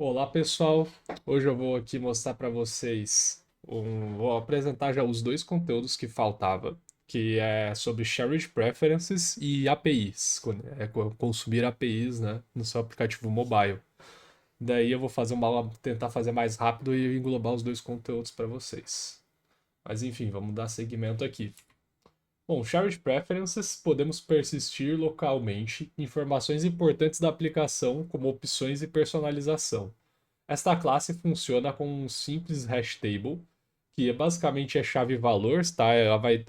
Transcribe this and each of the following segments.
Olá pessoal, hoje eu vou aqui mostrar para vocês, vou apresentar já os dois conteúdos que faltava, que é sobre Shared Preferences e APIs, consumir APIs, né, no seu aplicativo mobile. Daí eu vou tentar fazer mais rápido e englobar os dois conteúdos para vocês. Mas enfim, vamos dar seguimento aqui. Bom, Shared Preferences, podemos persistir localmente informações importantes da aplicação, como opções e personalização. Esta classe funciona com um simples hash table, que basicamente é chave valor, tá?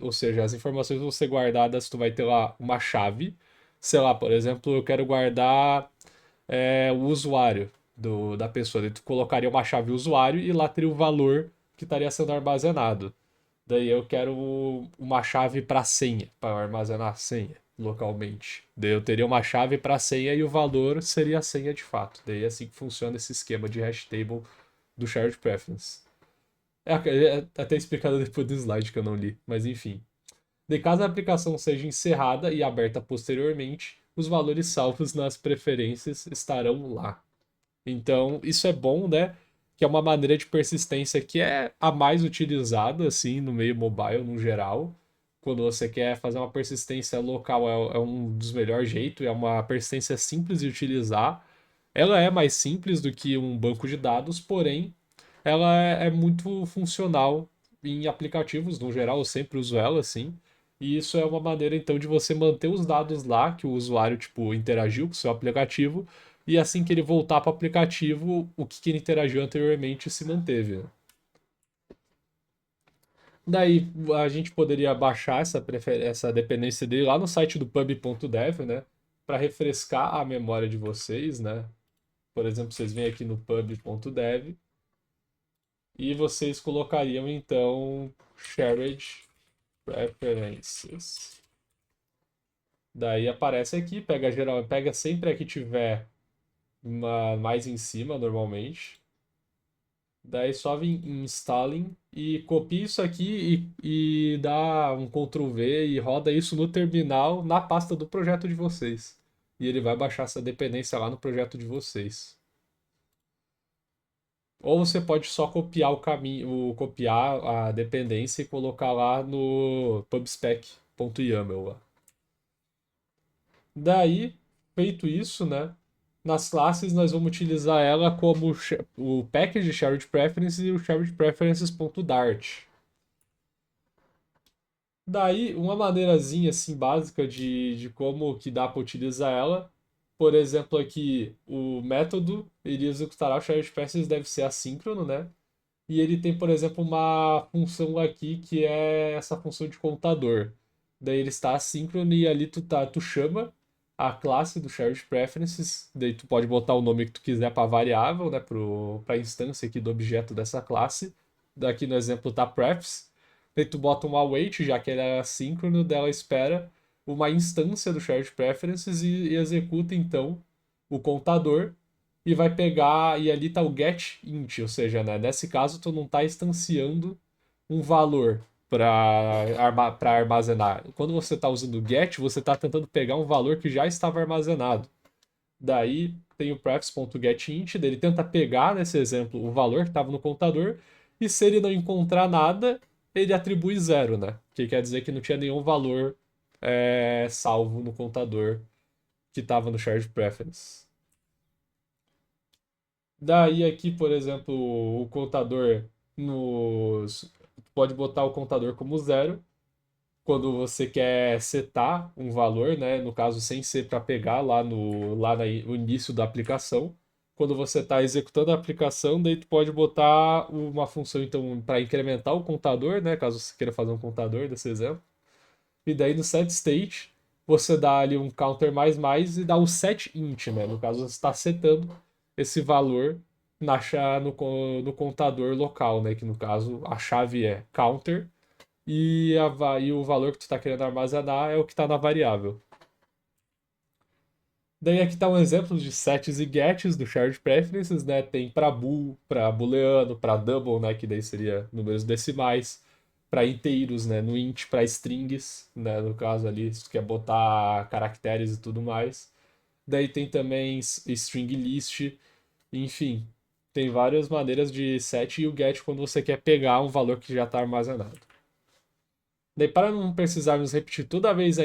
Ou seja, as informações vão ser guardadas, tu vai ter lá uma chave. Sei lá, por exemplo, eu quero guardar o usuário da pessoa. Daí tu colocaria uma chave usuário e lá teria o valor que estaria sendo armazenado. Daí eu quero uma chave para senha, para armazenar a senha localmente. Daí eu teria uma chave para senha e o valor seria a senha de fato. Daí é assim que funciona esse esquema de hash table do shared preference. É até explicado depois do slide que eu não li, mas enfim. De caso a aplicação seja encerrada e aberta posteriormente, os valores salvos nas preferências estarão lá. Então, isso é bom, né? Que é uma maneira de persistência que é a mais utilizada, assim, no meio mobile, no geral. Quando você quer fazer uma persistência local, é um dos melhores jeitos, é uma persistência simples de utilizar. Ela é mais simples do que um banco de dados, porém, ela é muito funcional em aplicativos, no geral, eu sempre uso ela, assim. E isso é uma maneira, então, de você manter os dados lá, que o usuário, tipo, interagiu com o seu aplicativo, e assim que ele voltar para o aplicativo, o que ele interagiu anteriormente se manteve, né? Daí a gente poderia baixar essa dependência dele lá no site do pub.dev, né? Para refrescar a memória de vocês, né? Por exemplo, vocês vêm aqui no pub.dev e vocês colocariam então shared preferences. Daí aparece aqui, pega sempre a que tiver mais em cima normalmente. Daí só vem em installing e copia isso aqui e dá um Ctrl V e roda isso no terminal na pasta do projeto de vocês. E ele vai baixar essa dependência lá no projeto de vocês. Ou você pode só copiar o caminho, copiar a dependência e colocar lá no pubspec.yaml lá. Daí, feito isso, né? Nas classes nós vamos utilizar ela como o package shared preferences e o shared preferences.dart. Daí, uma maneirazinha assim básica de como que dá para utilizar ela. Por exemplo, aqui o método ele executará o shared preferences deve ser assíncrono, né? E ele tem, por exemplo, uma função aqui que é essa função de contador. Daí ele está assíncrono e ali tu chama a classe do shared preferences, daí tu pode botar o nome que tu quiser para variável, né, para a instância aqui do objeto dessa classe. Daqui no exemplo tá prefs. Daí tu bota um await, já que ele é assíncrono, dela espera uma instância do shared preferences e executa então o contador e vai pegar, e ali tá o get int, ou seja, né, nesse caso tu não tá instanciando um valor para armazenar. Quando você está usando get, você está tentando pegar um valor que já estava armazenado. Daí tem o prefs.getInt, ele tenta pegar nesse exemplo o valor que estava no contador, e se ele não encontrar nada, ele atribui zero, né? Que quer dizer que não tinha nenhum valor salvo no contador que estava no shared preference. Daí aqui, por exemplo, o contador nos pode botar o contador como zero quando você quer setar um valor, né? No caso, sem ser para pegar no início da aplicação. Quando você está executando a aplicação, daí tu pode botar uma função então para incrementar o contador, né? Caso você queira fazer um contador desse exemplo. E daí no set state você dá ali um counter mais e dá o set int, né? No caso, você está setando esse valor no contador local, né? Que no caso a chave é counter e o valor que tu está querendo armazenar é o que está na variável. Daí aqui está um exemplo de sets e gets do shared preferences, né? Tem para bool, para booleano, para double, né? Que daí seria números decimais, para inteiros, né? No int, para strings, né? No caso ali, se tu quer botar caracteres e tudo mais. Daí tem também string list, enfim. tem várias maneiras de set e o get quando você quer pegar um valor que já está armazenado. Daí, para não precisarmos repetir toda vez a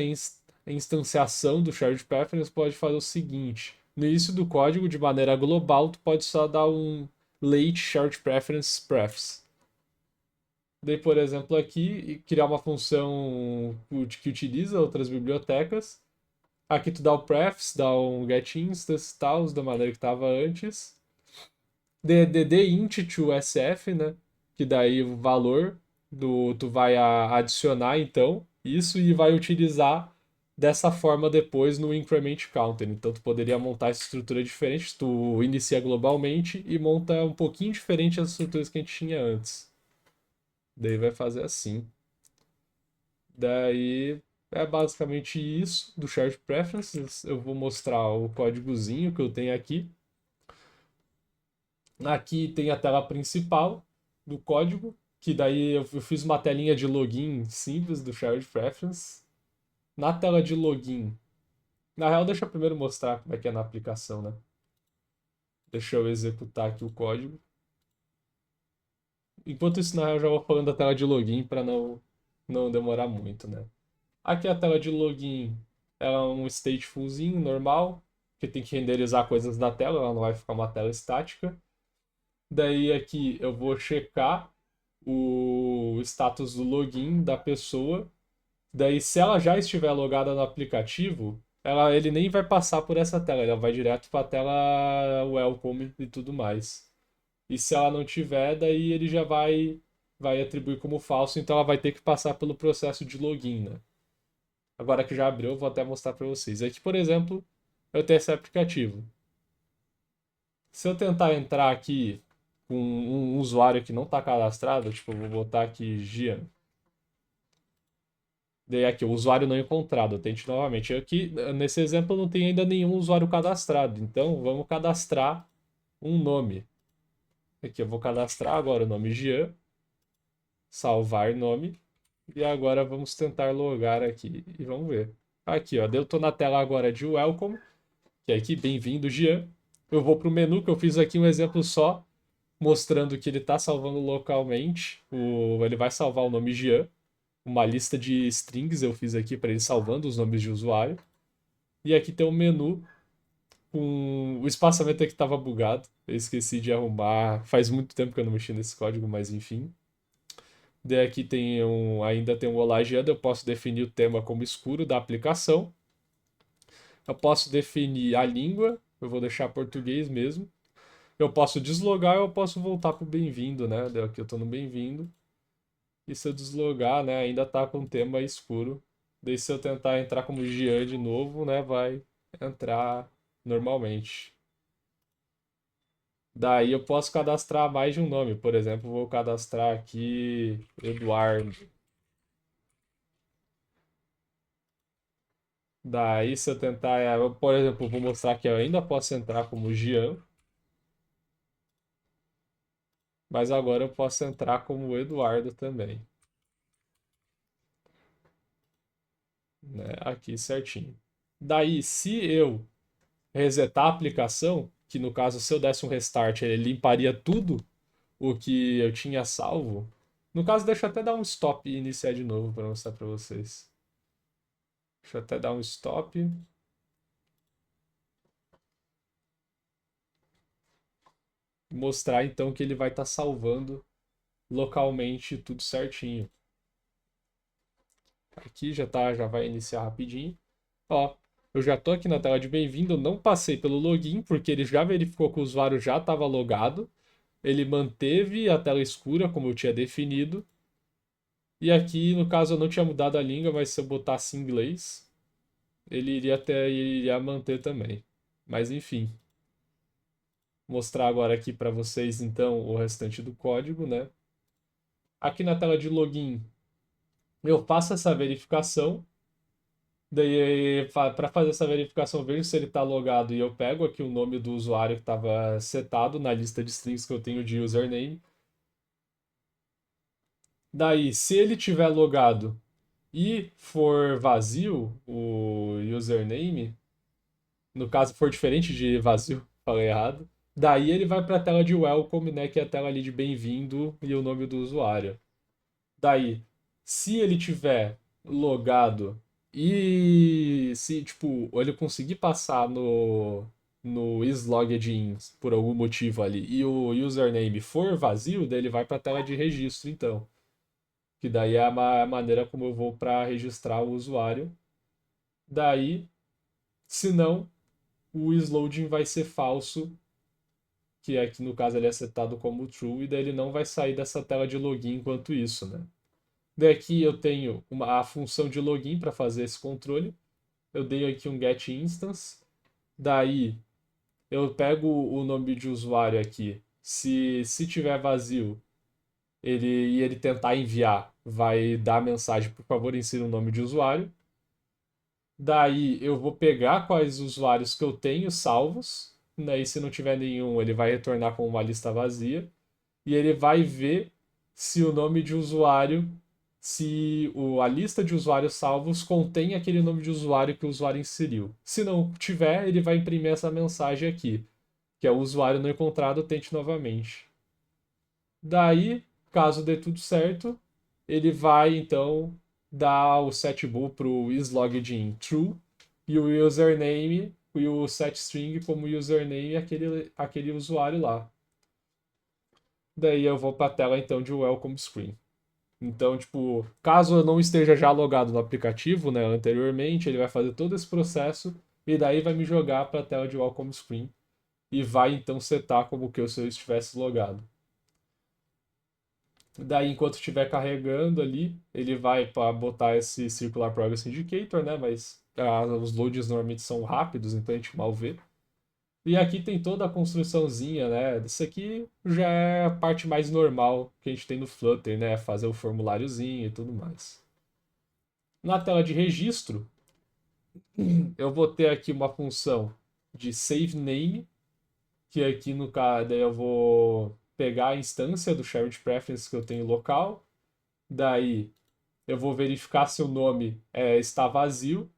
instanciação do shared preference, pode fazer o seguinte: no início do código, de maneira global, tu pode só dar um late shared preference prefs. Daí, por exemplo, aqui, criar uma função que utiliza outras bibliotecas. Aqui tu dá o prefs, dá um get instance e tal, da maneira que estava antes. int to sf, né? Que daí o valor tu vai adicionar então isso e vai utilizar dessa forma depois no increment counter. Então tu poderia montar essa estrutura diferente, tu inicia globalmente e monta um pouquinho diferente as estruturas que a gente tinha antes. Daí vai fazer assim. Daí é basicamente isso do Shared Preferences. Eu vou mostrar o códigozinho que eu tenho aqui. Aqui tem a tela principal do código, que daí eu fiz uma telinha de login simples do Shared Preference. Na tela de login, na real, deixa eu primeiro mostrar como é que é na aplicação, né? Deixa eu executar aqui o código. Enquanto isso, na real, eu já vou falando da tela de login para não demorar muito, né? Aqui a tela de login é um statefulzinho normal, que tem que renderizar coisas na tela, ela não vai ficar uma tela estática. Daí aqui eu vou checar o status do login da pessoa. Daí, se ela já estiver logada no aplicativo, ele nem vai passar por essa tela, ela vai direto para a tela welcome e tudo mais. E se ela não tiver, daí ele já vai atribuir como falso, então ela vai ter que passar pelo processo de login, né? Agora que já abriu, eu vou até mostrar para vocês. Aqui, por exemplo, eu tenho esse aplicativo. Se eu tentar entrar aqui com um usuário que não está cadastrado, tipo, eu vou botar aqui Gian. Daí aqui, o usuário não encontrado. Eu tente novamente. Aqui, nesse exemplo, não tem ainda nenhum usuário cadastrado. Então, vamos cadastrar um nome. Aqui, eu vou cadastrar agora o nome Gian. Salvar nome. E agora vamos tentar logar aqui e vamos ver. Aqui, ó, eu tô na tela agora de Welcome, que é aqui, bem-vindo, Gian. Eu vou para o menu, que eu fiz aqui um exemplo só, mostrando que ele está salvando localmente. Ele vai salvar o nome Gian. Uma lista de strings eu fiz aqui para ele salvando os nomes de usuário. E aqui tem um menu com o espaçamento aqui estava bugado. Eu esqueci de arrumar. Faz muito tempo que eu não mexi nesse código, mas enfim. Daí aqui ainda tem um Olá Gian. Eu posso definir o tema como escuro da aplicação. Eu posso definir a língua. Eu vou deixar português mesmo. Eu posso deslogar ou eu posso voltar para o bem-vindo, né? Aqui eu estou no bem-vindo. E se eu deslogar, né, ainda tá com o tema escuro. Daí se eu tentar entrar como Gian de novo, né, vai entrar normalmente. Daí eu posso cadastrar mais de um nome. Por exemplo, vou cadastrar aqui Eduardo. Daí se eu tentar, por exemplo, vou mostrar que eu ainda posso entrar como Gian. Mas agora eu posso entrar como Eduardo também. Né, aqui certinho. Daí, se eu resetar a aplicação, que no caso, se eu desse um restart, ele limparia tudo o que eu tinha salvo. No caso, deixa eu até dar um stop e iniciar de novo para mostrar para vocês. Deixa eu até dar um stop. Mostrar então que ele vai estar salvando localmente tudo certinho. Aqui já vai iniciar rapidinho. Ó, eu já tô aqui na tela de bem-vindo, eu não passei pelo login porque ele já verificou que o usuário já estava logado. Ele manteve a tela escura como eu tinha definido. E aqui, no caso, eu não tinha mudado a língua, mas se eu botasse em inglês, ele iria manter também. Mas enfim, mostrar agora aqui para vocês então o restante do código, né? Aqui na tela de login, eu faço essa verificação. Daí, para fazer essa verificação, eu vejo se ele está logado e eu pego aqui o nome do usuário que estava setado na lista de strings que eu tenho de username. Daí, se ele tiver logado e for vazio o username, no caso for diferente de vazio, falei errado, Daí ele vai para a tela de welcome, né, que é a tela ali de bem-vindo e o nome do usuário. Daí, se ele tiver logado e se, tipo, ele conseguir passar no islogged in por algum motivo ali e o username for vazio, daí ele vai para a tela de registro, então. Que daí é a maneira como eu vou para registrar o usuário. Daí, se não, o isloading vai ser falso, que aqui no caso ele é setado como true, e daí ele não vai sair dessa tela de login enquanto isso, né? Daqui eu tenho a função de login para fazer esse controle. Eu dei aqui um get instance. Daí eu pego o nome de usuário aqui. Se tiver vazio, ele tentar enviar, vai dar a mensagem, por favor, insira o nome de usuário. Daí eu vou pegar quais usuários que eu tenho salvos. Daí, se não tiver nenhum, ele vai retornar com uma lista vazia. E ele vai ver se o nome de usuário, se a lista de usuários salvos contém aquele nome de usuário que o usuário inseriu. Se não tiver, ele vai imprimir essa mensagem aqui, que é o usuário não encontrado, tente novamente. Daí, caso dê tudo certo, ele vai então dar o setbool para o islogged true e o username e o setString como username aquele usuário lá. Daí eu vou para a tela então de welcome screen. Então, tipo, caso eu não esteja já logado no aplicativo, né, anteriormente, ele vai fazer todo esse processo e daí vai me jogar para a tela de welcome screen e vai então setar como que se eu estivesse logado. Daí, enquanto estiver carregando ali, ele vai para botar esse Circular Progress Indicator, né? Mas os loads normalmente são rápidos, então a gente mal vê. E aqui tem toda a construçãozinha, né? Isso aqui já é a parte mais normal que a gente tem no Flutter, né? Fazer o formuláriozinho e tudo mais. Na tela de registro, eu vou ter aqui uma função de save name, que aqui no caso, daí eu vou pegar a instância do shared preference que eu tenho local, daí eu vou verificar se o nome está vazio.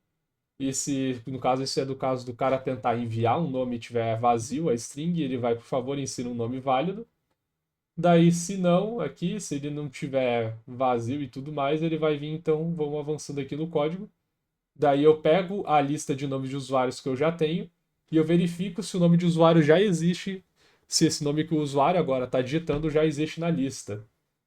E se, no caso, esse é do caso do cara tentar enviar um nome e tiver vazio, a string, ele vai, por favor, insira um nome válido. Daí, se não, aqui, se ele não tiver vazio e tudo mais, ele vai vir, então, vamos avançando aqui no código. Daí eu pego a lista de nomes de usuários que eu já tenho e eu verifico se o nome de usuário já existe, se esse nome que o usuário agora está digitando já existe na lista.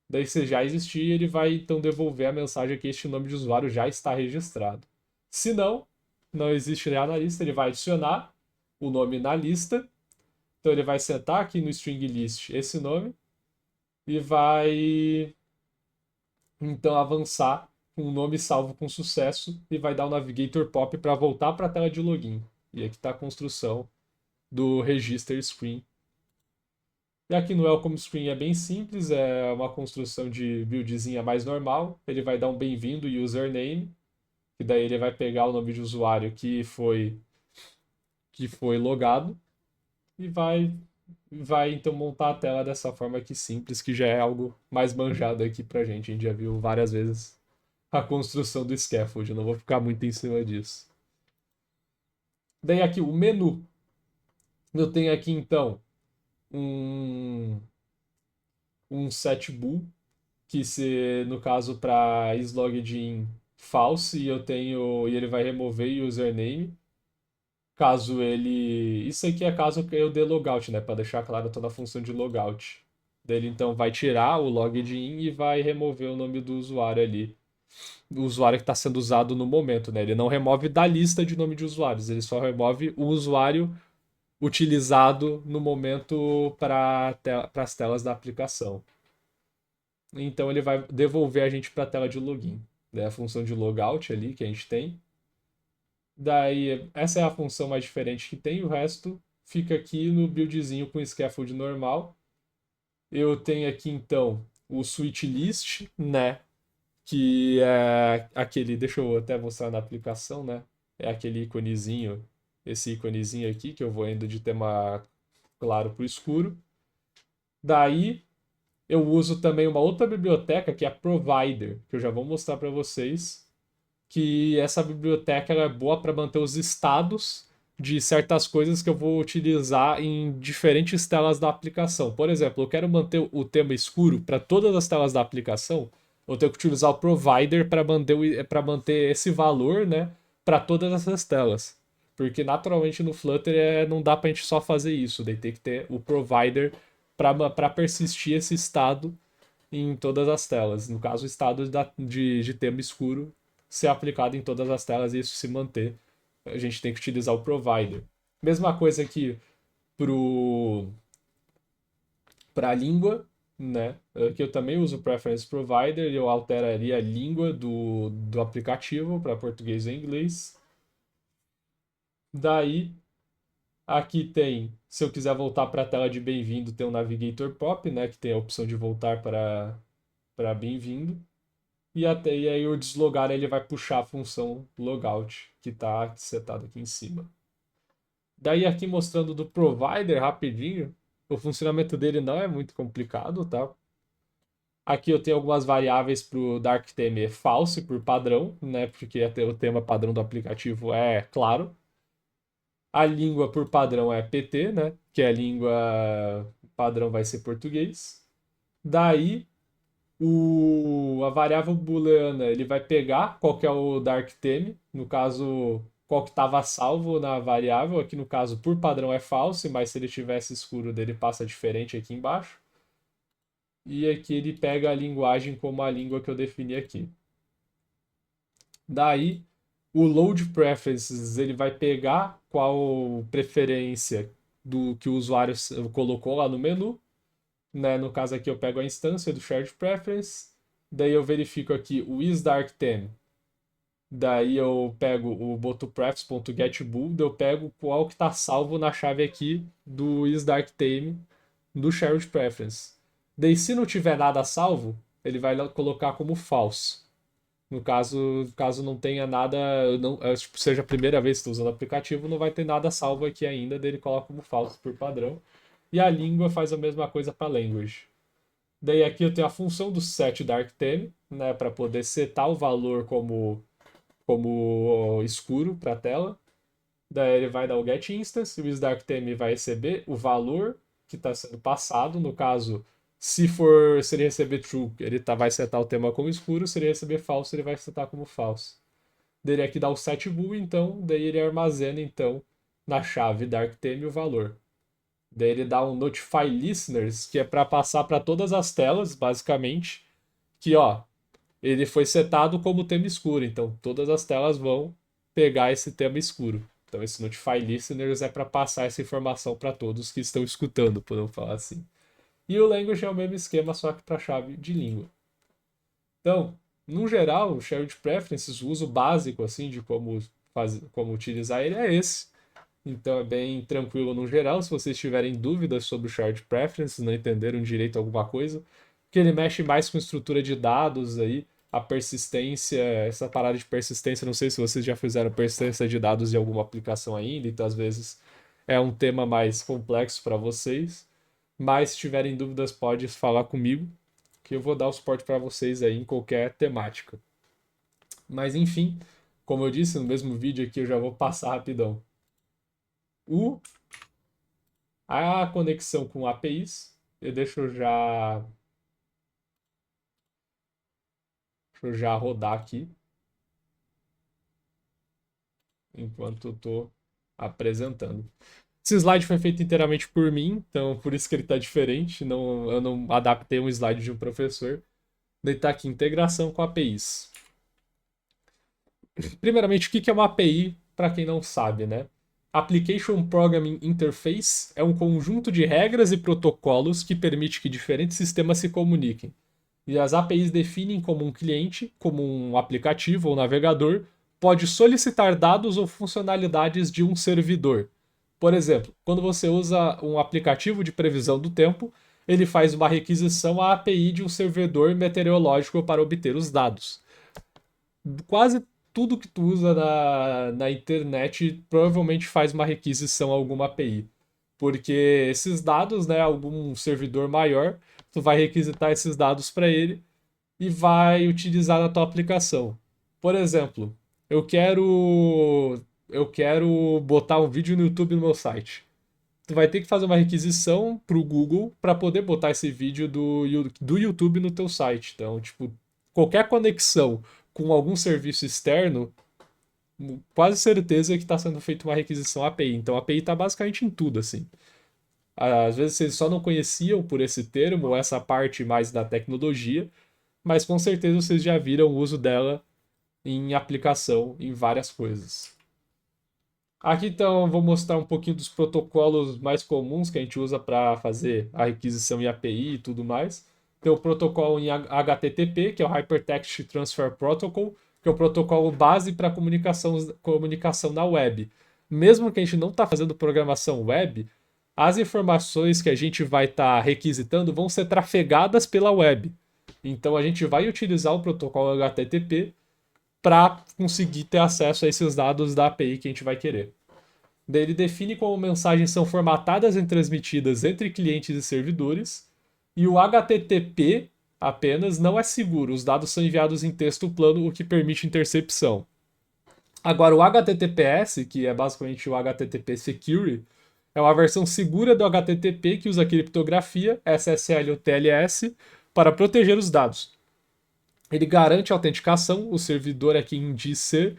Daí, se já existir, ele vai então devolver a mensagem que este nome de usuário já está registrado. Se não, não existe já na lista, ele vai adicionar o nome na lista. Então, ele vai setar aqui no string list esse nome e vai então avançar com o nome salvo com sucesso e vai dar o navigator pop para voltar para a tela de login. E aqui está a construção do register screen. E aqui no welcome screen é bem simples, é uma construção de buildzinha mais normal. Ele vai dar um bem-vindo username, que daí ele vai pegar o nome de usuário que foi logado e vai então montar a tela dessa forma aqui simples, que já é algo mais manjado aqui pra gente. A gente já viu várias vezes a construção do scaffold, eu não vou ficar muito em cima disso. Daí aqui o menu. Eu tenho aqui então um, um set bool, que se no caso para islogged in false, e ele vai remover username. Caso ele. Isso aqui é caso que eu dê logout, né? Para deixar claro toda a função de logout. Dele então vai tirar o logged in e vai remover o nome do usuário ali. O usuário que está sendo usado no momento, né? Ele não remove da lista de nome de usuários, ele só remove o usuário utilizado no momento para as telas da aplicação. Então ele vai devolver a gente para a tela de login. Daí a função de logout ali que a gente tem. Daí essa é a função mais diferente que tem, o resto fica aqui no buildzinho com scaffold normal. Eu tenho aqui então o switch list, né? Que é aquele, deixa eu até mostrar na aplicação, né? É aquele íconezinho, esse íconezinho aqui que eu vou indo de tema claro para o escuro. Daí eu uso também uma outra biblioteca que é a Provider, que eu já vou mostrar para vocês, que essa biblioteca ela é boa para manter os estados de certas coisas que eu vou utilizar em diferentes telas da aplicação. Por exemplo, eu quero manter o tema escuro para todas as telas da aplicação, eu tenho que utilizar o provider para manter esse valor, né, para todas essas telas. Porque naturalmente no Flutter não dá para a gente só fazer isso, daí tem que ter o provider para persistir esse estado em todas as telas. No caso, o estado de tema escuro ser aplicado em todas as telas e isso se manter. A gente tem que utilizar o provider. Mesma coisa aqui para a língua, né? Aqui eu também uso o preference provider e eu alteraria a língua do aplicativo para português e inglês. Daí, aqui tem, se eu quiser voltar para a tela de bem-vindo, tem o Navigator Pop, né? Que tem a opção de voltar para bem-vindo. E aí o deslogar ele vai puxar a função logout, que está setada aqui em cima. Daí aqui mostrando do provider rapidinho, o funcionamento dele não é muito complicado, tá? Aqui eu tenho algumas variáveis para o darktheme false por padrão, né? Porque até o tema padrão do aplicativo é claro. A língua por padrão é PT, né? Que a língua padrão vai ser português. Daí a variável booleana ele vai pegar qual que é o dark theme, no caso, qual que estava salvo na variável, aqui no caso por padrão é false, mas se ele tivesse escuro dele passa diferente aqui embaixo. E aqui ele pega a linguagem como a língua que eu defini aqui. Daí, o load preferences ele vai pegar qual preferência do que o usuário colocou lá no menu, né? No caso aqui eu pego a instância do shared preference, daí eu verifico aqui o isDarkTheme, daí eu pego o botoprefs.getBool, daí eu pego qual que está salvo na chave aqui do isDarkTheme do shared preference. Daí se não tiver nada salvo, ele vai colocar como false. No caso não tenha nada, não, tipo, seja a primeira vez que está usando o aplicativo, não vai ter nada salvo aqui ainda, daí ele coloca como false por padrão. E a língua faz a mesma coisa para language. Daí aqui eu tenho a função do setDarkTheme, né, para poder setar o valor como escuro para a tela. Daí ele vai dar o getInstance, o isDarkTheme vai receber o valor que está sendo passado. No caso, se ele receber true, ele vai setar o tema como escuro. Se ele receber false, ele vai setar como false. Daí ele aqui dá o setBool, então, daí ele armazena então na chave darktheme o valor. Daí ele dá um notify listeners, que é para passar para todas as telas, basicamente, que ó, ele foi setado como tema escuro, então todas as telas vão pegar esse tema escuro. Então esse notify listeners é para passar essa informação para todos que estão escutando, podemos falar assim. E o language é o mesmo esquema, só que para chave de língua. Então, no geral, o shared preferences, o uso básico assim de como utilizar ele é esse. Então é bem tranquilo no geral. Se vocês tiverem dúvidas sobre o shared preferences, não entenderam direito alguma coisa, que ele mexe mais com estrutura de dados aí, a persistência, essa parada de persistência, não sei se vocês já fizeram persistência de dados em alguma aplicação ainda, então às vezes é um tema mais complexo para vocês. Mas se tiverem dúvidas, pode falar comigo, que eu vou dar o suporte para vocês aí em qualquer temática. Mas enfim, como eu disse no mesmo vídeo aqui, eu já vou passar rapidão. A conexão com APIs, deixa eu já rodar aqui enquanto eu estou apresentando. Esse slide foi feito inteiramente por mim, então por isso que ele está diferente. Não, eu não adaptei um slide de um professor. Daí está aqui, integração com APIs. Primeiramente, o que é uma API, para quem não sabe, né? Application Programming Interface é um conjunto de regras e protocolos que permite que diferentes sistemas se comuniquem. E as APIs definem como um cliente, como um aplicativo ou navegador, pode solicitar dados ou funcionalidades de um servidor. Por exemplo, quando você usa um aplicativo de previsão do tempo, ele faz uma requisição à API de um servidor meteorológico para obter os dados. Quase tudo que tu usa na internet provavelmente faz uma requisição a alguma API. Porque esses dados, né, algum servidor maior, tu vai requisitar esses dados para ele e vai utilizar na tua aplicação. Por exemplo, eu quero eu quero botar um vídeo no YouTube no meu site. Tu vai ter que fazer uma requisição pro Google para poder botar esse vídeo do YouTube no teu site. Então, tipo, qualquer conexão com algum serviço externo, quase certeza que está sendo feita uma requisição API. Então, a API está basicamente em tudo, assim. Às vezes vocês só não conheciam por esse termo, ou essa parte mais da tecnologia, mas com certeza vocês já viram o uso dela em aplicação em várias coisas. Aqui então eu vou mostrar um pouquinho dos protocolos mais comuns que a gente usa para fazer a requisição em API e tudo mais. Tem o protocolo em HTTP, que é o Hypertext Transfer Protocol, que é o protocolo base para comunicação na web. Mesmo que a gente não está fazendo programação web, as informações que a gente vai estar requisitando vão ser trafegadas pela web. Então a gente vai utilizar o protocolo HTTP para conseguir ter acesso a esses dados da API que a gente vai querer. Daí ele define como mensagens são formatadas e transmitidas entre clientes e servidores. E o HTTP apenas não é seguro. Os dados são enviados em texto plano, o que permite intercepção. Agora, o HTTPS, que é basicamente o HTTP Security, é uma versão segura do HTTP que usa criptografia, SSL ou TLS, para proteger os dados. Ele garante a autenticação, o servidor é quem diz ser,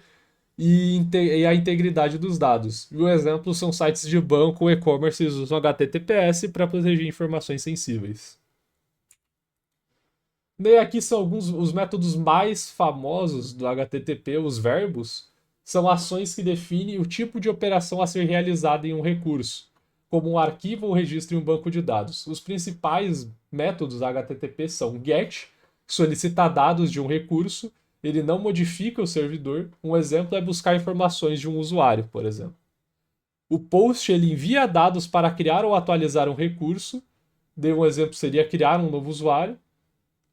e a integridade dos dados. E o exemplo são sites de banco ou e-commerce que usam HTTPS para proteger informações sensíveis. E aqui são alguns os métodos mais famosos do HTTP, os verbos, são ações que definem o tipo de operação a ser realizada em um recurso, como um arquivo ou registro em um banco de dados. Os principais métodos HTTP são GET, que solicita dados de um recurso, ele não modifica o servidor. Um exemplo é buscar informações de um usuário, por exemplo. O POST ele envia dados para criar ou atualizar um recurso. Dei um exemplo seria criar um novo usuário.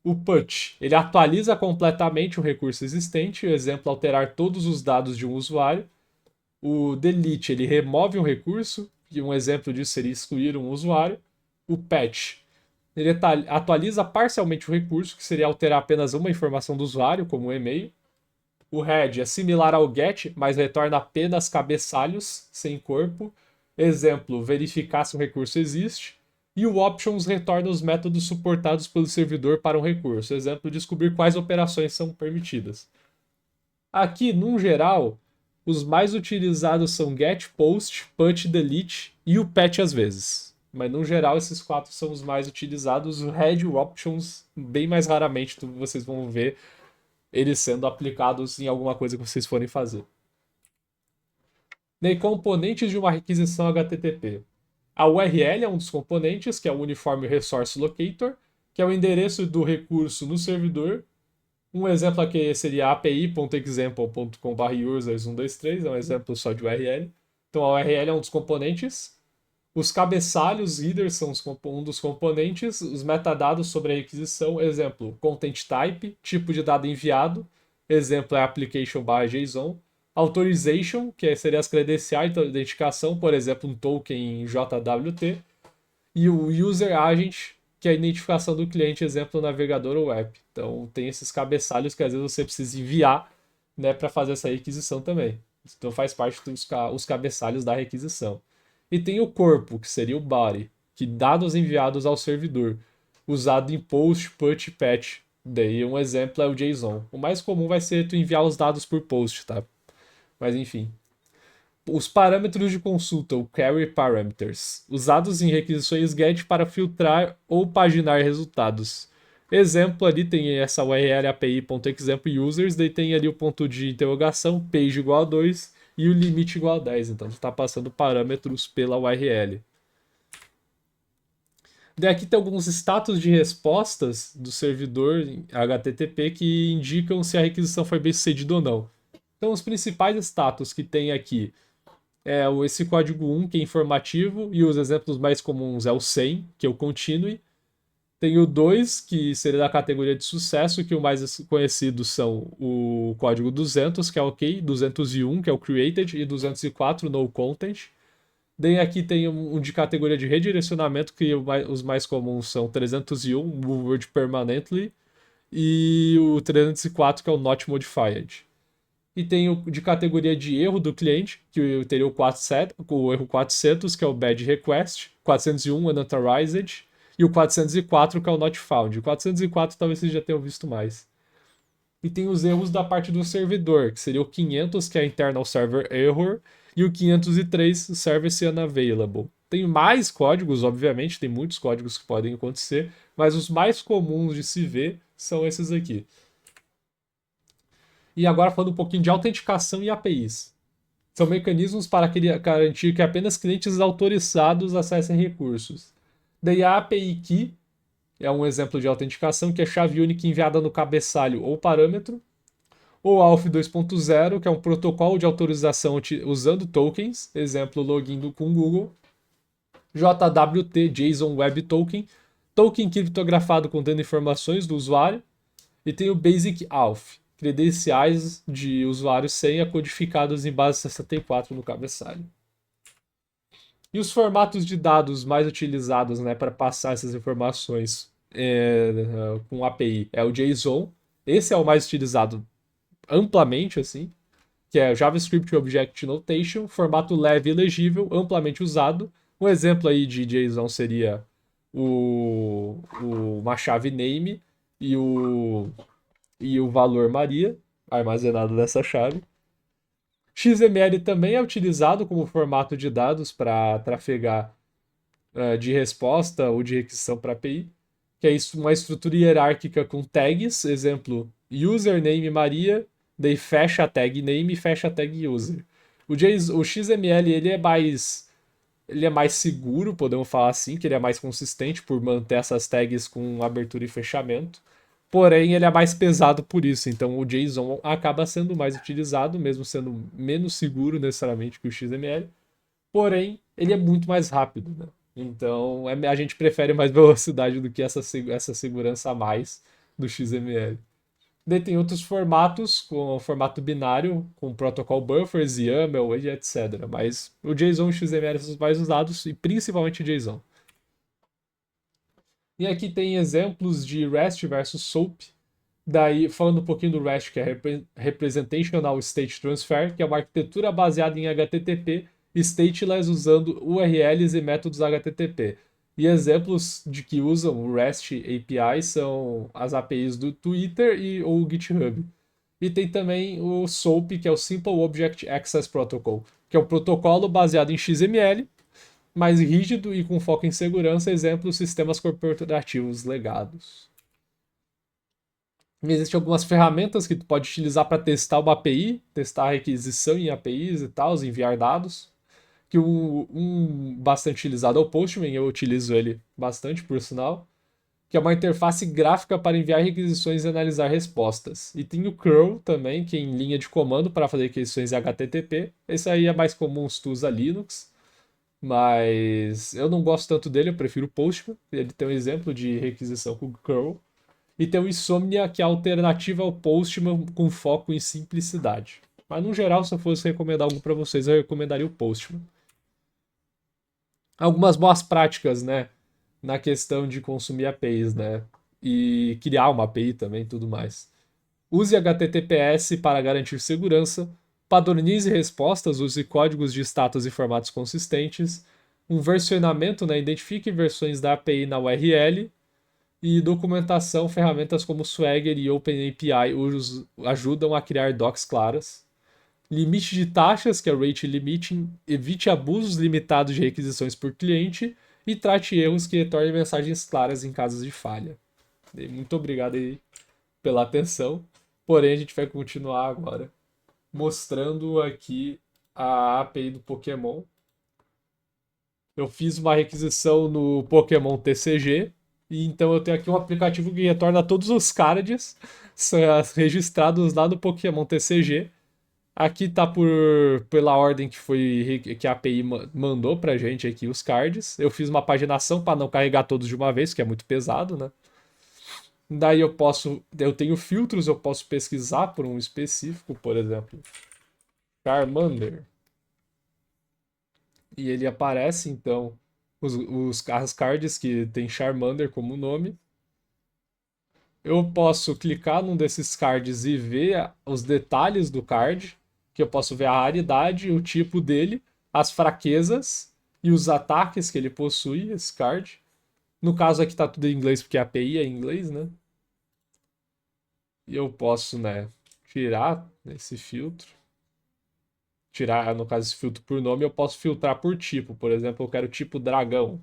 O PUT ele atualiza completamente um recurso existente. O exemplo alterar todos os dados de um usuário. O delete ele remove um recurso. E um exemplo disso seria excluir um usuário. O patch ele atualiza parcialmente o recurso, que seria alterar apenas uma informação do usuário, como o e-mail. O head é similar ao get, mas retorna apenas cabeçalhos, sem corpo. Exemplo, verificar se um recurso existe. E o options retorna os métodos suportados pelo servidor para um recurso. Exemplo, descobrir quais operações são permitidas. Aqui, num geral, os mais utilizados são get, post, put, delete e o patch às vezes. Mas, no geral, esses quatro são os mais utilizados. O head e o options, bem mais raramente vocês vão ver eles sendo aplicados em alguma coisa que vocês forem fazer. E componentes de uma requisição HTTP. A URL é um dos componentes, que é o Uniform Resource Locator, que é o endereço do recurso no servidor. Um exemplo aqui seria api.example.com/users123, é um exemplo só de URL. Então a URL é um dos componentes. Os cabeçalhos, headers, são um dos componentes. Os metadados sobre a requisição, exemplo, content type, tipo de dado enviado. Exemplo é application/JSON. Authorization, que seria as credenciais de identificação, por exemplo, um token em JWT. E o user agent, que é a identificação do cliente, exemplo, navegador ou app. Então tem esses cabeçalhos que às vezes você precisa enviar, né, para fazer essa requisição também. Então faz parte dos cabeçalhos da requisição. E tem o corpo, que seria o body, que dados enviados ao servidor, usado em post, put e patch. Daí um exemplo é o JSON. O mais comum vai ser tu enviar os dados por post, tá? Mas enfim. Os parâmetros de consulta, o query parameters, usados em requisições GET para filtrar ou paginar resultados. Exemplo ali tem essa URL api.example_users, daí tem ali o ponto de interrogação, page igual a 2 e o limite igual a 10. Então, você está passando parâmetros pela URL. Daí aqui tem alguns status de respostas do servidor HTTP que indicam se a requisição foi bem sucedida ou não. Então, os principais status que tem aqui é esse código 1, que é informativo, e os exemplos mais comuns é o 100, que é o continue. Tem o 2, que seria da categoria de sucesso, que o mais conhecido são o código 200, que é ok, 201, que é o created, e 204, no content. Daí aqui tem um de categoria de redirecionamento, que os mais comuns são 301, moved permanently, e o 304, que é o not modified. E tem o de categoria de erro do cliente, que teria o erro 400, que é o bad request, 401, unauthorized, e o 404, que é o not found. O 404 talvez vocês já tenham visto mais. E tem os erros da parte do servidor, que seria o 500, que é internal server error, e o 503, service unavailable. Tem mais códigos, obviamente, tem muitos códigos que podem acontecer, mas os mais comuns de se ver são esses aqui. E agora falando um pouquinho de autenticação e APIs. São mecanismos para garantir que apenas clientes autorizados acessem recursos. Daí a API Key é um exemplo de autenticação, que é chave única enviada no cabeçalho ou parâmetro. Ou AUF 2.0, que é um protocolo de autorização usando tokens, exemplo login com Google. JWT, JSON Web Token, token criptografado contendo informações do usuário. E tem o Basic Auth, credenciais de usuário senha codificados em base 64 no cabeçalho. E os formatos de dados mais utilizados, né, para passar essas informações com API é o JSON. Esse é o mais utilizado amplamente, assim, que é JavaScript Object Notation, formato leve e legível, amplamente usado. Um exemplo aí de JSON seria uma chave name e o valor Maria, armazenado nessa chave. XML também é utilizado como formato de dados para trafegar de resposta ou de requisição para API, que é uma estrutura hierárquica com tags, exemplo, username Maria, daí fecha a tag name e fecha a tag user. O XML ele é mais seguro, podemos falar assim, que ele é mais consistente por manter essas tags com abertura e fechamento. Porém, ele é mais pesado por isso, então o JSON acaba sendo mais utilizado, mesmo sendo menos seguro necessariamente que o XML. Porém, ele é muito mais rápido, né? Então, a gente prefere mais velocidade do que essa segurança a mais do XML. Daí tem outros formatos, com o formato binário, com protocol buffers, YAML e etc. Mas o JSON e o XML são os mais usados, e principalmente o JSON. E aqui tem exemplos de REST versus SOAP. Daí, falando um pouquinho do REST, que é Representational State Transfer, que é uma arquitetura baseada em HTTP, stateless usando URLs e métodos HTTP. E exemplos de que usam o REST API são as APIs do Twitter ou o GitHub. E tem também o SOAP, que é o Simple Object Access Protocol, que é um protocolo baseado em XML, mais rígido e com foco em segurança, exemplo, sistemas corporativos legados. Existem algumas ferramentas que tu pode utilizar para testar uma API, testar a requisição em APIs e tal, enviar dados. Que um bastante utilizado é o Postman, eu utilizo ele bastante, por sinal. Que é uma interface gráfica para enviar requisições e analisar respostas. E tem o curl também, que é em linha de comando para fazer requisições em HTTP. Esse aí é mais comum se tu usa Linux. Mas eu não gosto tanto dele, eu prefiro o Postman. Ele tem um exemplo de requisição com o curl. E tem o Insomnia, que é a alternativa ao Postman com foco em simplicidade. Mas no geral, se eu fosse recomendar algo para vocês, eu recomendaria o Postman. Algumas boas práticas, né? Na questão de consumir APIs, né? E criar uma API também e tudo mais. Use HTTPS para garantir segurança. Padronize respostas, use códigos de status e formatos consistentes. Um versionamento, né? Identifique versões da API na URL. E documentação, ferramentas como Swagger e OpenAPI ajudam a criar docs claras. Limite de taxas, que é o rate limiting, evite abusos limitados de requisições por cliente e trate erros que retornem mensagens claras em casos de falha. Muito obrigado aí pela atenção. Porém, a gente vai continuar agora mostrando aqui a API do Pokémon. Eu fiz uma requisição no Pokémon TCG, e então eu tenho aqui um aplicativo que retorna todos os cards registrados lá no Pokémon TCG. Aqui tá pela ordem que a API mandou pra gente aqui os cards. Eu fiz uma paginação para não carregar todos de uma vez, que é muito pesado, né? Daí eu tenho filtros, eu posso pesquisar por um específico, por exemplo, Charmander. E ele aparece, então, as cards que tem Charmander como nome. eu posso clicar num desses cards e ver os detalhes do card, que eu posso ver a raridade, o tipo dele, as fraquezas e os ataques que ele possui, esse card. No caso aqui tá tudo em inglês porque a API é em inglês, né? E eu posso, né, tirar esse filtro. Tirar, no caso, esse filtro por nome, eu posso filtrar por tipo. Por exemplo, eu quero tipo dragão.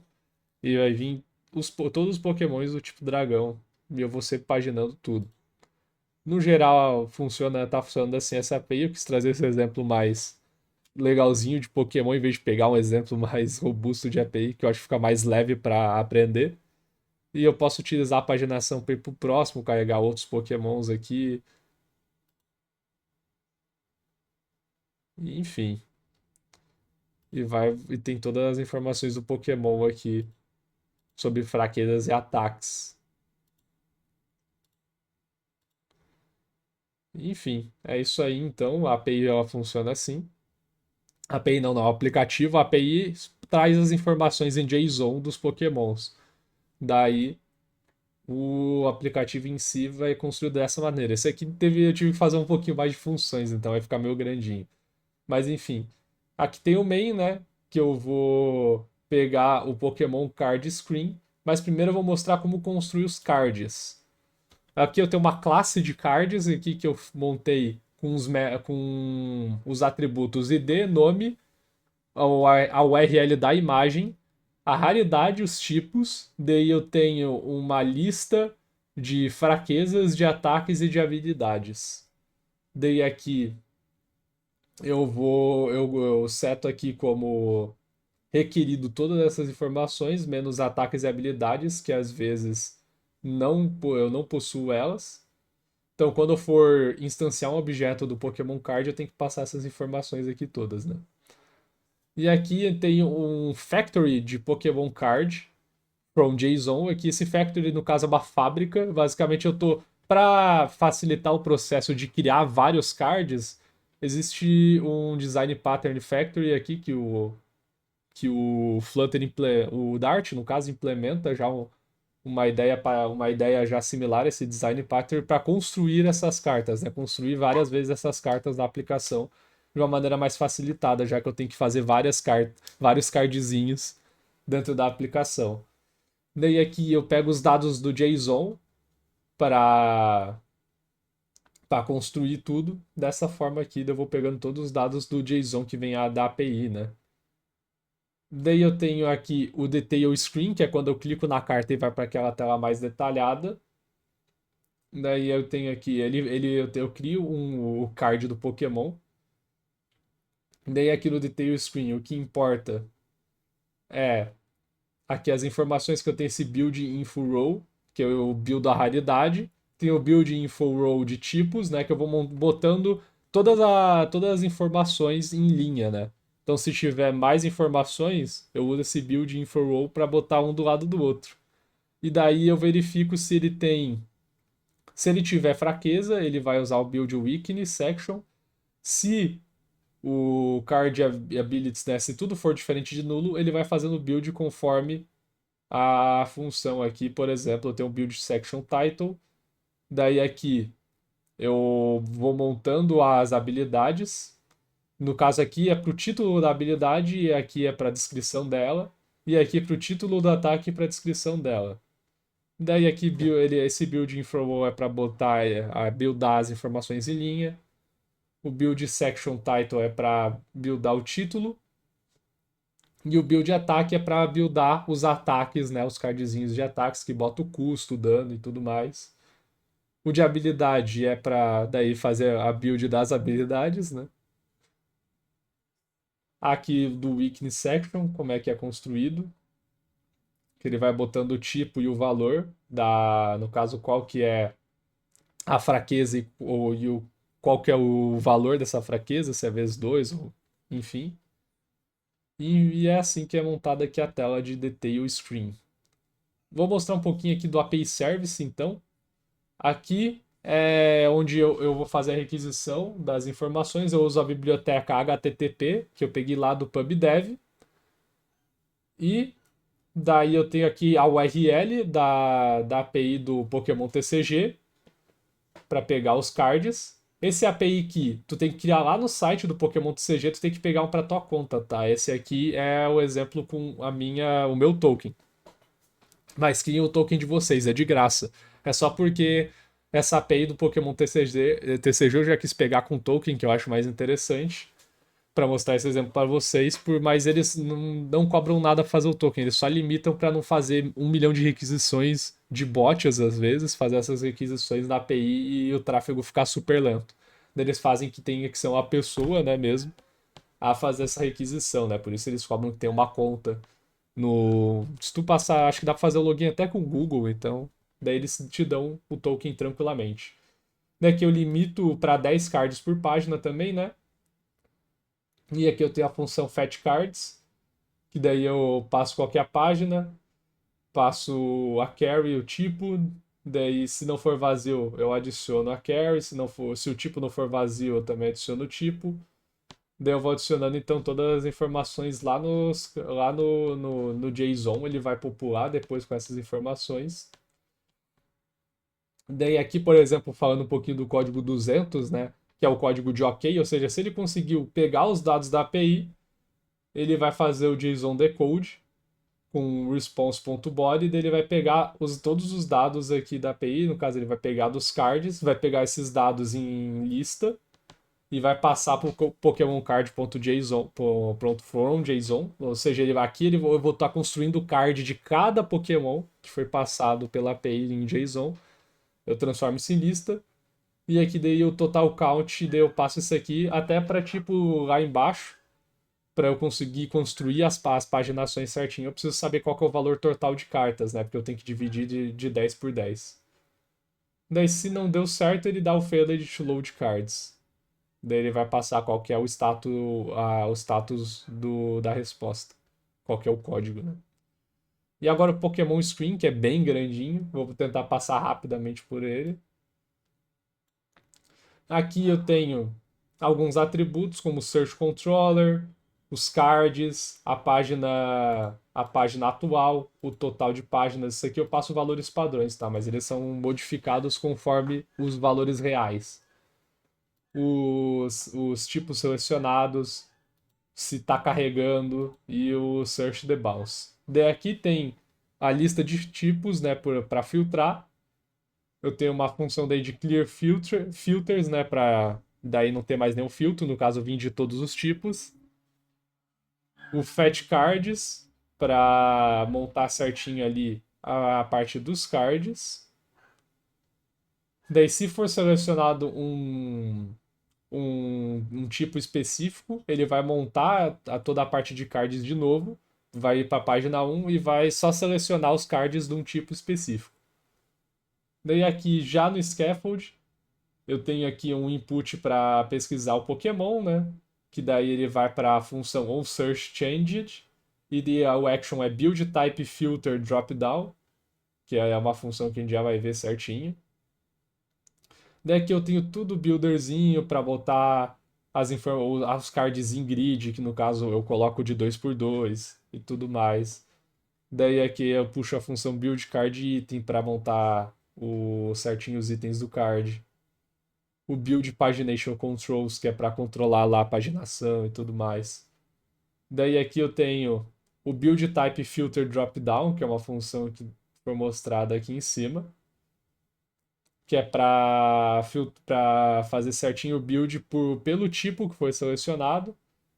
E vai vir todos os pokémons do tipo dragão. E eu vou sempre paginando tudo. No geral, tá funcionando assim essa API. Eu quis trazer esse exemplo mais legalzinho de Pokémon, em vez de pegar um exemplo mais robusto de API, que eu acho que fica mais leve para aprender. E eu posso utilizar a paginação para ir pro próximo, carregar outros Pokémons aqui. Enfim. E tem todas as informações do Pokémon aqui sobre fraquezas e ataques. Enfim, é isso aí então. A API ela funciona assim. A API não, o aplicativo. A API traz as informações em JSON dos Pokémons. Daí o aplicativo em si vai construir dessa maneira. Esse aqui eu tive que fazer um pouquinho mais de funções, então vai ficar meio grandinho. Mas enfim, aqui tem o main, né? Que eu vou pegar o Pokémon Card Screen, mas primeiro eu vou mostrar como construir os cards. Aqui eu tenho uma classe de cards aqui que eu montei com os atributos ID, nome, a URL da imagem, a raridade, os tipos. Daí eu tenho uma lista de fraquezas, de ataques e de habilidades. Daí aqui eu seto aqui como requerido todas essas informações, menos ataques e habilidades, que às vezes eu não possuo elas. Então, quando eu for instanciar um objeto do Pokémon Card, eu tenho que passar essas informações aqui todas, né? E aqui tem um factory de Pokémon Card from JSON. Aqui esse factory, no caso, é uma fábrica. Basicamente, eu tô para facilitar o processo de criar vários cards. Existe um design pattern factory aqui que o Flutter o Dart, no caso, implementa já uma ideia já similar a esse design pattern para construir essas cartas, né? Construir várias vezes essas cartas da aplicação de uma maneira mais facilitada, já que eu tenho que fazer vários cardzinhos dentro da aplicação. Daí aqui eu pego os dados do JSON para construir tudo. Dessa forma aqui, eu vou pegando todos os dados do JSON que vem da API, né? Daí eu tenho aqui o Detail Screen, que é quando eu clico na carta e vai para aquela tela mais detalhada. Daí eu tenho aqui, eu crio o card do Pokémon. Daí aqui no Detail Screen, o que importa é aqui as informações que eu tenho esse Build Info Row, que eu build a raridade. Tem o Build Info Row de tipos, né, que eu vou botando todas as informações em linha, né? Então se tiver mais informações, eu uso esse Build Info Row para botar um do lado do outro. E daí eu verifico se ele tem. Se ele tiver fraqueza, ele vai usar o Build Weakness Section. Se o Card Abilities, né, se tudo for diferente de nulo, ele vai fazendo o build conforme a função aqui. Por exemplo, eu tenho um Build Section Title. Daí aqui eu vou montando as habilidades. No caso aqui é para o título da habilidade e aqui é para a descrição dela. E aqui para o título do ataque e para a descrição dela. Daí aqui esse build info é para botar, buildar as informações em linha. O build section title é para buildar o título. E o build ataque é para buildar os ataques, né? Os cardzinhos de ataques que bota o custo, o dano e tudo mais. O de habilidade é para daí fazer a build das habilidades, né? Aqui do weakness section, como é que é construído. Que ele vai botando o tipo e o valor no caso, qual que é a fraqueza qual que é o valor dessa fraqueza, se é vezes 2 ou enfim. E é assim que é montada aqui a tela de Detail Screen. Vou mostrar um pouquinho aqui do API Service, então. Aqui é onde eu vou fazer a requisição das informações. Eu uso a biblioteca HTTP, que eu peguei lá do PubDev. E Daí eu tenho aqui a URL da API do Pokémon TCG para pegar os cards. Esse API que tu tem que criar lá no site do Pokémon TCG, tu tem que pegar um para tua conta, tá? Esse aqui é o exemplo com o meu token. Mas criem o token de vocês, é de graça. É só porque essa API do Pokémon TCG eu já quis pegar com token, que eu acho mais interessante, para mostrar esse exemplo para vocês, mas eles não cobram nada pra fazer o token, eles só limitam para não fazer 1 milhão de requisições de bots, às vezes, fazer essas requisições na API e o tráfego ficar super lento. Daí eles fazem que tenha que ser uma pessoa, né, mesmo, a fazer essa requisição, né? Por isso eles cobram que tem uma conta no. Se tu passar, acho que dá pra fazer o login até com o Google, então. Daí eles te dão o token tranquilamente. Daqui eu limito para 10 cards por página também, né? E aqui eu tenho a função fetch cards, que daí eu passo qualquer página, passo a carry, o tipo, daí se não for vazio eu adiciono a carry, se o tipo não for vazio eu também adiciono o tipo. Daí eu vou adicionando então todas as informações lá no JSON, ele vai popular depois com essas informações. Daí aqui, por exemplo, falando um pouquinho do código 200, né, que é o código de OK, ou seja, se ele conseguiu pegar os dados da API, ele vai fazer o JSON decode com response.body, daí ele vai pegar todos os dados aqui da API, no caso ele vai pegar dos cards, vai pegar esses dados em lista e vai passar para o Pokémon Card.json, pronto, from JSON, ou seja, eu vou estar construindo o card de cada Pokémon que foi passado pela API em JSON, eu transformo isso em lista, e aqui daí o total count, daí eu passo isso aqui até para tipo lá embaixo, para eu conseguir construir as paginações certinho, eu preciso saber qual que é o valor total de cartas, né? Porque eu tenho que dividir de 10 por 10. Daí, se não deu certo, ele dá o failed to load cards. Daí ele vai passar qual que é o status da resposta. Qual que é o código, né? E agora o Pokémon Screen, que é bem grandinho. Vou tentar passar rapidamente por ele. Aqui eu tenho alguns atributos, como o Search Controller, os cards, a página atual, o total de páginas. Isso aqui eu passo valores padrões, tá? Mas eles são modificados conforme os valores reais. Os tipos selecionados, se está carregando e o Search the Bounce. Daí aqui tem a lista de tipos, né, para filtrar. Eu tenho uma função daí de clear filters, né, para daí não ter mais nenhum filtro, no caso vim de todos os tipos. O fetch cards para montar certinho ali a parte dos cards. Daí se for selecionado um tipo específico, ele vai montar toda a parte de cards de novo, vai ir para a página 1 e vai só selecionar os cards de um tipo específico. Daí aqui já no scaffold, eu tenho aqui um input para pesquisar o Pokémon, né? Que daí ele vai para a função onSearchChanged e o action é build type filter dropdown, que é uma função que a gente já vai ver certinho. Daí aqui eu tenho tudo builderzinho para botar os cards em grid, que no caso eu coloco de 2 por 2 e tudo mais. Daí aqui eu puxo a função build card item para montar certinho os itens do card. O build pagination controls, que é para controlar lá a paginação e tudo mais. Daí aqui eu tenho o build type filter dropdown, que é uma função que foi mostrada aqui em cima, que é para fazer certinho o build pelo tipo que foi selecionado.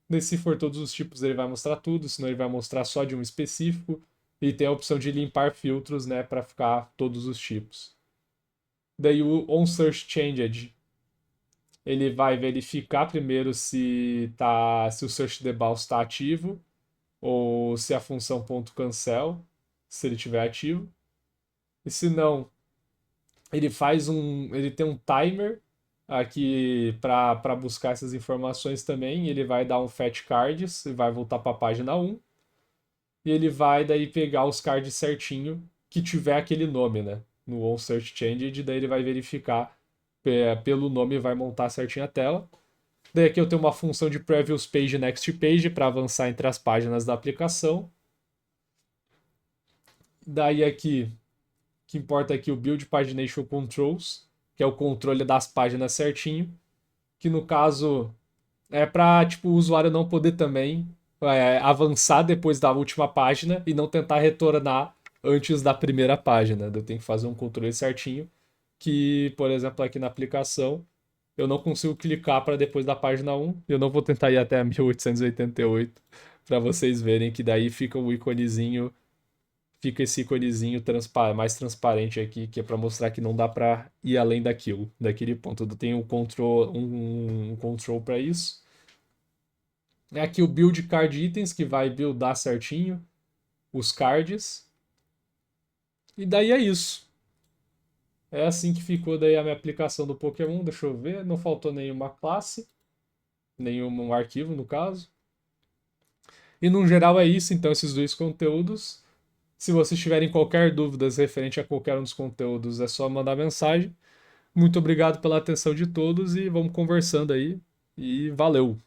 Daí, se for todos os tipos, ele vai mostrar tudo, senão ele vai mostrar só de um específico. E tem a opção de limpar filtros, né, para ficar todos os tipos. Daí o onSearchChanged, ele vai verificar primeiro se o search debug está ativo ou se a função .cancel, se ele estiver ativo. E se não, ele tem um timer aqui para buscar essas informações também. Ele vai dar um fetch cards e vai voltar para a página 1. E ele vai daí pegar os cards certinho que tiver aquele nome, né? No onSearchChanged, daí ele vai verificar pelo nome e vai montar certinho a tela. Daí aqui eu tenho uma função de Previous Page e Next Page para avançar entre as páginas da aplicação. Daí aqui, o que importa aqui o Build Pagination Controls, que é o controle das páginas certinho, que no caso é para tipo, o usuário não poder também avançar depois da última página e não tentar retornar antes da primeira página. Eu tenho que fazer um controle certinho, que, por exemplo, aqui na aplicação, eu não consigo clicar para depois da página 1. Eu não vou tentar ir até a 1888 para vocês verem que daí fica o íconezinho, fica esse íconezinho mais transparente aqui, que é para mostrar que não dá para ir além daquilo, daquele ponto. Eu tenho um control para isso. É aqui o build card itens que vai buildar certinho os cards. E daí é isso. É assim que ficou daí a minha aplicação do Pokémon. Deixa eu ver, não faltou nenhuma classe, nenhum arquivo no caso. E no geral é isso, então, esses dois conteúdos. Se vocês tiverem qualquer dúvida referente a qualquer um dos conteúdos, é só mandar mensagem. Muito obrigado pela atenção de todos e vamos conversando aí. E valeu!